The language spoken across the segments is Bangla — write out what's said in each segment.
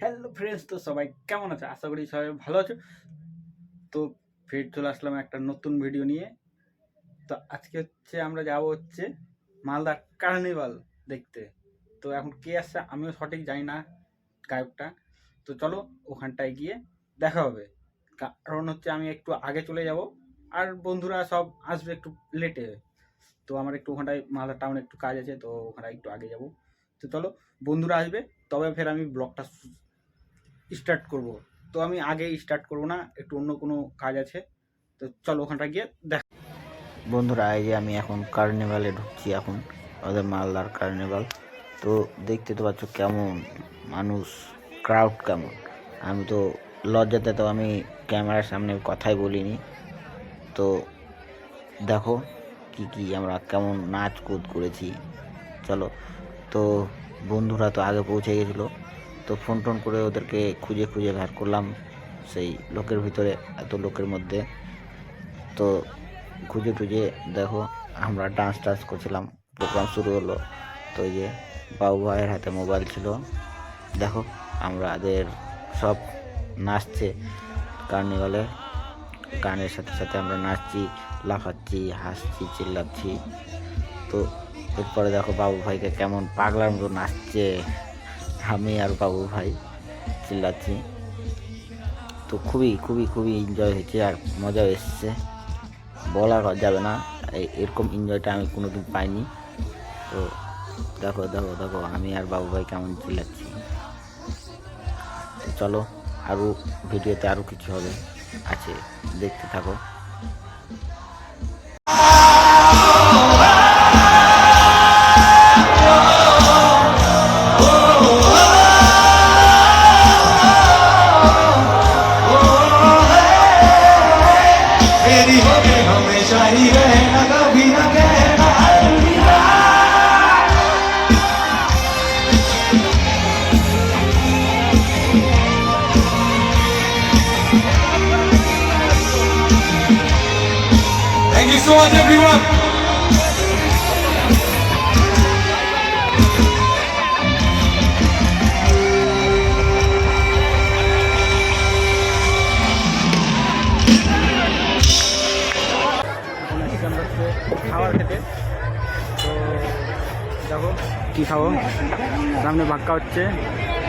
হ্যালো ফ্রেন্ডস, তো সবাই কেমন আছে? আশা করি সবাই ভালো আছে। তো ফের চলে আসলাম একটা নতুন ভিডিও নিয়ে। তো আজকে আমরা যাব মালদা কার্নিভাল দেখতে। তো এখন কে আসছে আমিও সঠিক জানি না গায়কটা। তো চলো ওখানটায় গিয়ে দেখা হবে। কারণ আমি একটু আগে চলে যাব, আর বন্ধুরা সব আসবে একটু লেটে। তো আমার একটু ওখানটায় মালদা টাউনে একটু কাজ আছে, তো ওখানে একটু আগে যাব। তো চলো, বন্ধুরা আসবে তবে ফের আমি ব্লগটা স্টার্ট করব। তো আমি আগে স্টার্ট করব না, একটু অন্য কোনো কাজ আছে। তো চলো ওখানটা গিয়ে দেখ। বন্ধুরা, এই যে আমি এখন কার্নিভালে ঢুকছি। এখন আমাদের মালদার কার্নিভাল। তো দেখতে তো পাচ্ছ কেমন মানুষ, ক্রাউড কেমন। আমি তো লজ্জাতে তো আমি ক্যামেরার সামনে কথাই বলিনি। তো দেখো কি আমরা কেমন নাচ কুদ করেছি। চলো, তো বন্ধুরা তো আগে পৌঁছে গেছিলো। তো ফোন টোন করে ওদেরকে খুঁজে খুঁজে বের করলাম সেই লোকের ভিতরে, এত লোকের মধ্যে। তো খুঁজে টুজে দেখো আমরা ডান্স টান্স করছিলাম। প্রোগ্রাম শুরু হলো। তো এই যে বাবু ভাইয়ের হাতে মোবাইল ছিল। দেখো আমাদের সব নাচছে কার্নিভালে। গানের সাথে সাথে আমরা নাচছি, লাফাচ্ছি, হাসছি, চিল্লাচ্ছি। তো এরপরে দেখো বাবু ভাইকে কেমন পাগলার মতো নাচছে। আমি আর বাবু ভাই চিল্লাচ্ছি। তো খুবই খুবই খুবই এনজয় হয়েছে আর মজাও এসছে, বলা যাবে না। এরকম এনজয়টা আমি কোনোদিন পাইনি। তো দেখো দেখো দেখো আমি আর বাবু ভাই কেমন চিল্লাচ্ছি। তো চলো, আরও ভিডিওতে আরও কিছু হবে, আছে, দেখতে থাকো। Thank you so much, everyone. এখন আমরা খাবার খেতে। তো দেখো কী খাবো, সামনে ভাক্কা হচ্ছে।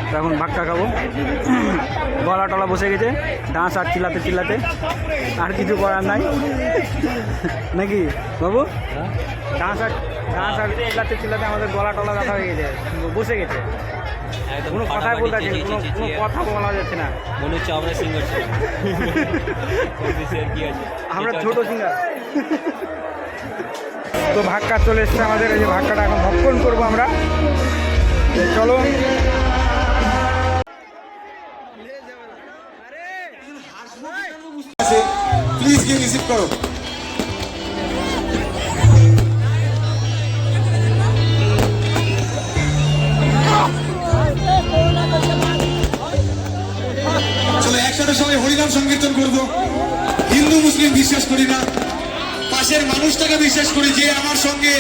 তো এখন ভাক্কা খাবো। গলা টলা বসে গেছে ডান্স আর চিল্লাতে চিল্লাতে, আর কিছু করার নাই নাকি বাবু? ডান্স আর চিল্লাতে চিল্লাতে আমাদের গলা টলা ব্যথা হয়ে গেছে, বসে গেছে। কোনো কথাই বলতে পারছি না, কোনো কথা বলা যাচ্ছে না। মনে হচ্ছে আমরা সিঙ্গার আমরা ছোট সিঙ্গার। তো ভাক্কা চলে এসছে আমাদের, এই যে ভাক্কাটা এখন ভক্ষণ করবো আমরা। চলো প্লিজ গিয়ে রিসিভ করো। চলো একসাথে সবাই হরিনাম সংকীর্তন করবো। হিন্দু মুসলিম বিশ্বাস করি না, পাশের মানুষটাকে বিশ্বাস করি যে আমার সঙ্গে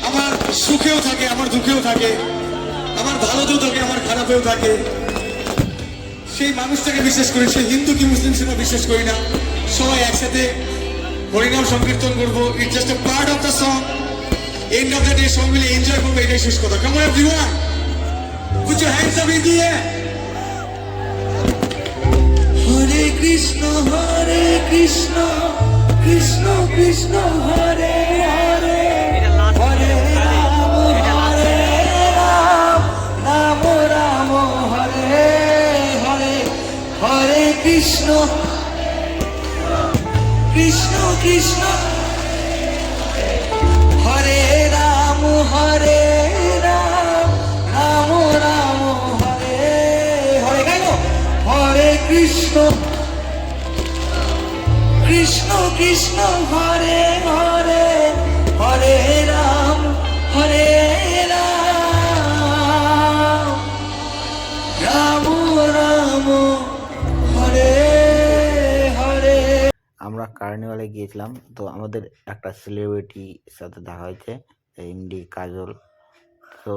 আমার সুখেও থাকে, আমার দুঃখেও থাকে, আমার ভালোতেও থাকে, আমার খারাপেও থাকে। সেই মানুষটাকে বিশ্বাস করি, সে হিন্দু কি মুসলিম সেটা বিশ্বাস করি না। সবাই একসাথে হরিনাম সংকীর্তন করবো। It's just a part of the song. End of the day সবাই মিলে এনজয় করবো, এটাই শেষ কথা। Come on everyone, put your hands up in the air. Hare Krishna Krishna Krishna Hare Hare, Hare Ram Ram Ram Hare Hare, Hare Krishna Krishna Krishna Hare Ram Ram Ram Hare Hare. গাইল হরে কৃষ্ণ কৃষ্ণ কৃষ্ণ হরে হরে, হরে রাম রাম রাম হরে হরে। আমরা কার্নিভালে গিয়েছিলাম। তো আমাদের একটা সেলিব্রিটির সাথে দেখা হয়েছে, এমডি কাজল। তো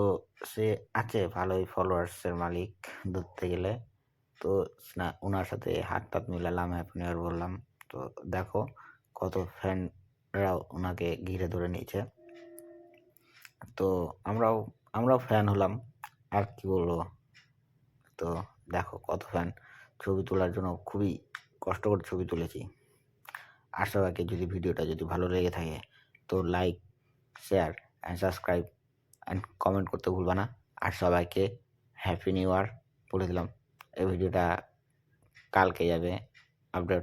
সে আছে ভালোই ফলোয়ার্সের মালিক ধরতে গেলে। তো ওনার সাথে হাত টাত মিলালাম, হ্যাপি নিউ ইয়ার বললাম। তো দেখো কত ফ্যানরাও ওনাকে ঘিরে ধরে নিয়েছে। তো আমরাও ফ্যান হলাম, আর কি বলবো। তো দেখো কত ফ্যান, ছবি তোলার জন্য খুবই কষ্ট করে ছবি তুলেছি। আর সবাইকে যদি ভিডিওটা যদি ভালো লেগে থাকে তো like, share and subscribe and comment করতে ভুলবা না। আর সবাইকে হ্যাপি নিউ ইয়ার বলে দিলাম। এই ভিডিওটা কালকে যাবে আপডেট।